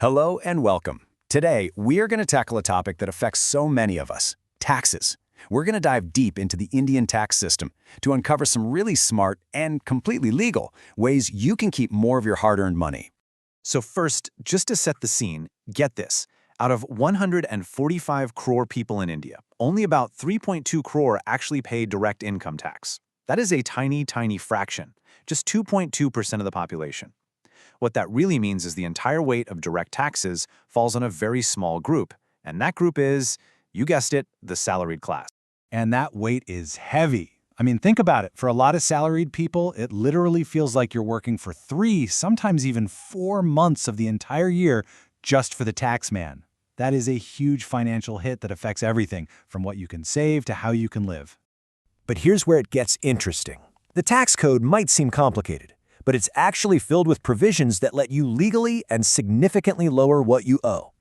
Hello and welcome. Today, we are going to tackle a topic that affects so many of us, taxes. We're going to dive deep into the Indian tax system to uncover some really smart and completely legal ways you can keep more of your hard-earned money. So first, just to set the scene, get this. Out of 145 crore people in India, only about 3.2 crore actually pay direct income tax. That is a tiny, tiny fraction, just 2.2% of the population. What that really means is the entire weight of direct taxes falls on a very small group, and that group is, you guessed it, the salaried class. And that weight is heavy. I mean, think about it. For a lot of salaried people, it literally feels like you're working for 3, sometimes even 4 months of the entire year just for the tax man. That is a huge financial hit that affects everything from what you can save to how you can live. But here's where it gets interesting. The tax code might seem complicated, but it's actually filled with provisions that let you legally and significantly lower what you owe.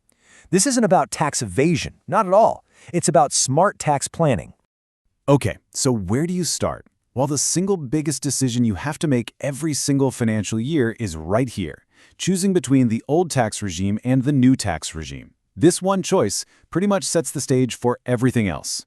This isn't about tax evasion, not at all. It's about smart tax planning. Okay, so where do you start? Well, the single biggest decision you have to make every single financial year is right here, choosing between the old tax regime and the new tax regime. This one choice pretty much sets the stage for everything else.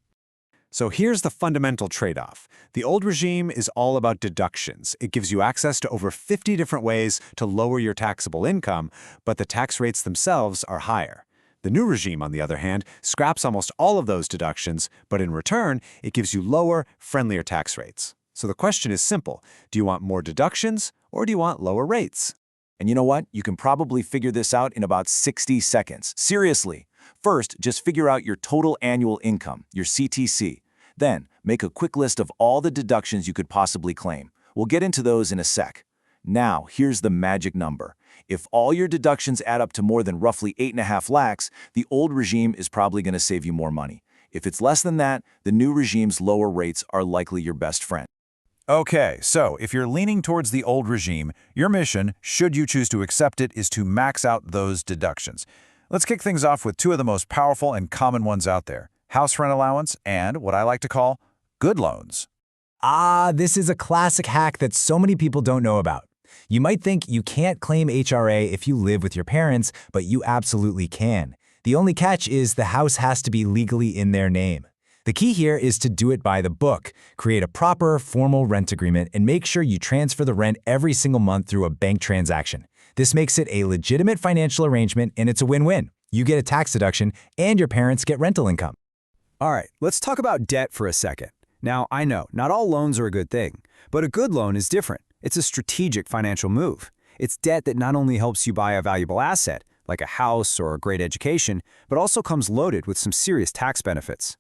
So here's the fundamental trade-off. The old regime is all about deductions. It gives you access to over 50 different ways to lower your taxable income, but the tax rates themselves are higher. The new regime, on the other hand, scraps almost all of those deductions, but in return, it gives you lower, friendlier tax rates. So the question is simple. Do you want more deductions, or do you want lower rates? And you know what? You can probably figure this out in about 60 seconds. Seriously. First, just figure out your total annual income, your CTC. Then, make a quick list of all the deductions you could possibly claim. We'll get into those in a sec. Now, here's the magic number. If all your deductions add up to more than roughly 8.5 lakhs, the old regime is probably going to save you more money. If it's less than that, the new regime's lower rates are likely your best friend. Okay, so if you're leaning towards the old regime, your mission, should you choose to accept it, is to max out those deductions. Let's kick things off with two of the most powerful and common ones out there: house rent allowance and what I like to call good loans. This is a classic hack that so many people don't know about. You might think you can't claim HRA if you live with your parents, but you absolutely can. The only catch is the house has to be legally in their name. The key here is to do it by the book. Create a proper, formal rent agreement and make sure you transfer the rent every single month through a bank transaction. This makes it a legitimate financial arrangement, and it's a win-win. You get a tax deduction, and your parents get rental income. All right, let's talk about debt for a second. Now, I know, not all loans are a good thing, but a good loan is different. It's a strategic financial move. It's debt that not only helps you buy a valuable asset, like a house or a great education, but also comes loaded with some serious tax benefits.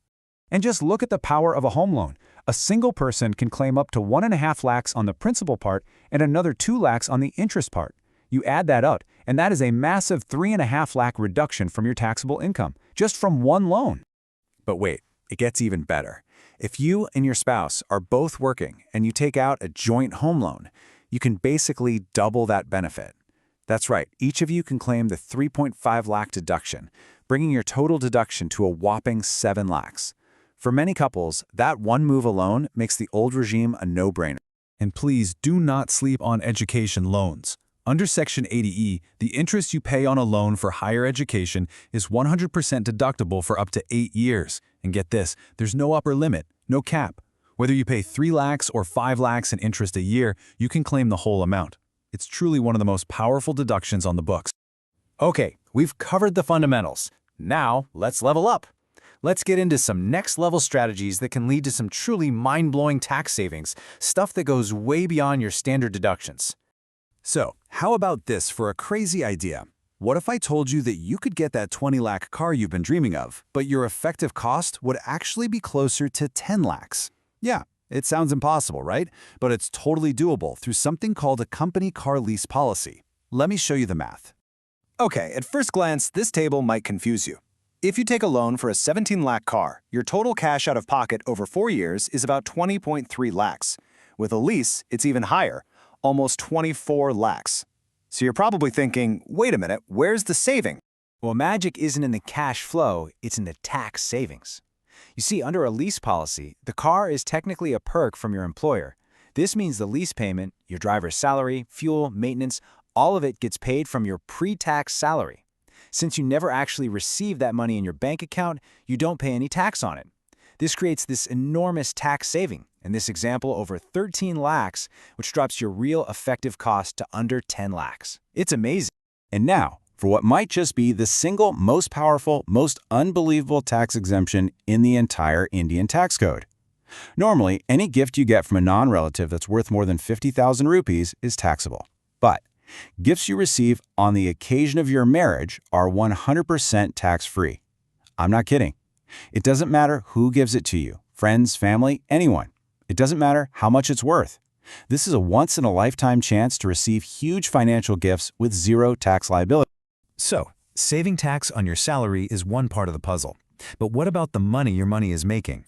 And just look at the power of a home loan. A single person can claim up to 1.5 lakhs on the principal part and another 2 lakhs on the interest part. You add that up, and that is a massive 3.5 lakh reduction from your taxable income, just from one loan. But wait, it gets even better. If you and your spouse are both working and you take out a joint home loan, you can basically double that benefit. That's right, each of you can claim the 3.5 lakh deduction, bringing your total deduction to a whopping 7 lakhs. For many couples, that one move alone makes the old regime a no-brainer. And please do not sleep on education loans. Under Section 80E, the interest you pay on a loan for higher education is 100% deductible for up to 8 years. And get this, there's no upper limit, no cap. Whether you pay 3 lakhs or 5 lakhs in interest a year, you can claim the whole amount. It's truly one of the most powerful deductions on the books. Okay, we've covered the fundamentals. Now, let's level up. Let's get into some next-level strategies that can lead to some truly mind-blowing tax savings, stuff that goes way beyond your standard deductions. So, how about this for a crazy idea? What if I told you that you could get that 20 lakh car you've been dreaming of, but your effective cost would actually be closer to 10 lakhs? Yeah, it sounds impossible, right? But it's totally doable through something called a company car lease policy. Let me show you the math. Okay, at first glance, this table might confuse you. If you take a loan for a 17 lakh car, your total cash out of pocket over 4 years is about 20.3 lakhs. With a lease, it's even higher, almost 24 lakhs. So you're probably thinking, wait a minute, where's the saving? Well, magic isn't in the cash flow, it's in the tax savings. You see, under a lease policy, the car is technically a perk from your employer. This means the lease payment, your driver's salary, fuel, maintenance, all of it gets paid from your pre-tax salary. Since you never actually receive that money in your bank account, you don't pay any tax on it. This creates this enormous tax saving, in this example over 13 lakhs, which drops your real effective cost to under 10 lakhs. It's amazing. And now, for what might just be the single most powerful, most unbelievable tax exemption in the entire Indian tax code. Normally, any gift you get from a non-relative that's worth more than 50,000 rupees is taxable. But gifts you receive on the occasion of your marriage are 100% tax-free. I'm not kidding. It doesn't matter who gives it to you, friends, family, anyone. It doesn't matter how much it's worth. This is a once-in-a-lifetime chance to receive huge financial gifts with zero tax liability. So, saving tax on your salary is one part of the puzzle. But what about the money your money is making?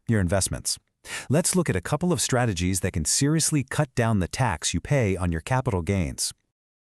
Your investments. Let's look at a couple of strategies that can seriously cut down the tax you pay on your capital gains.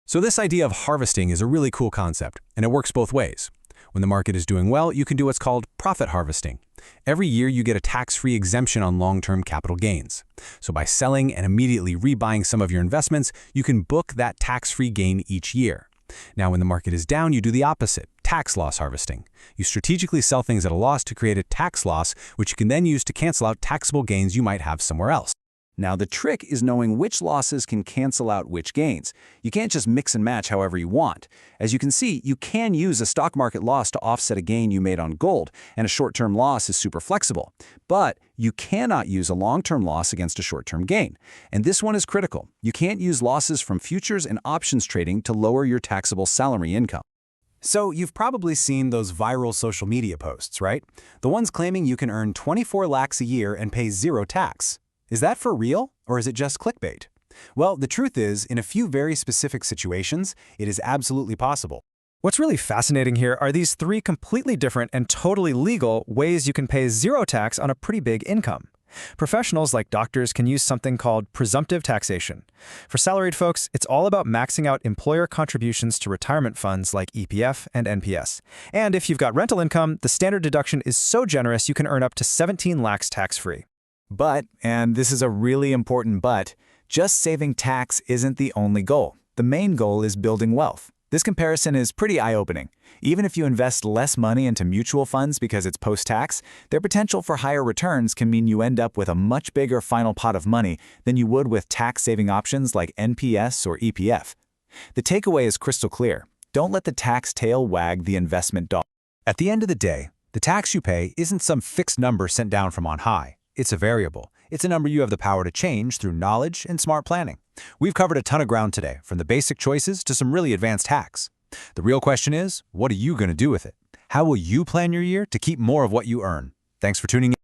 So this idea of harvesting is a really cool concept, and it works both ways. When the market is doing well, you can do what's called profit harvesting. Every year, you get a tax-free exemption on long-term capital gains. So by selling and immediately rebuying some of your investments, you can book that tax-free gain each year. Now, when the market is down, you do the opposite, tax loss harvesting. You strategically sell things at a loss to create a tax loss, which you can then use to cancel out taxable gains you might have somewhere else. Now, the trick is knowing which losses can cancel out which gains. You can't just mix and match however you want. As you can see, you can use a stock market loss to offset a gain you made on gold, and a short-term loss is super flexible. But you cannot use a long-term loss against a short-term gain. And this one is critical. You can't use losses from futures and options trading to lower your taxable salary income. So you've probably seen those viral social media posts, right? The ones claiming you can earn 24 lakhs a year and pay zero tax. Is that for real, or is it just clickbait? Well, the truth is, in a few very specific situations, it is absolutely possible. What's really fascinating here are these three completely different and totally legal ways you can pay zero tax on a pretty big income. Professionals like doctors can use something called presumptive taxation. For salaried folks, it's all about maxing out employer contributions to retirement funds like EPF and NPS. And if you've got rental income, the standard deduction is so generous you can earn up to 17 lakhs tax-free. But, and this is a really important but, just saving tax isn't the only goal. The main goal is building wealth. This comparison is pretty eye-opening. Even if you invest less money into mutual funds because it's post-tax, their potential for higher returns can mean you end up with a much bigger final pot of money than you would with tax-saving options like NPS or EPF. The takeaway is crystal clear. Don't let the tax tail wag the investment dog. At the end of the day, the tax you pay isn't some fixed number sent down from on high. It's a variable. It's a number you have the power to change through knowledge and smart planning. We've covered a ton of ground today, from the basic choices to some really advanced hacks. The real question is, what are you going to do with it? How will you plan your year to keep more of what you earn? Thanks for tuning in.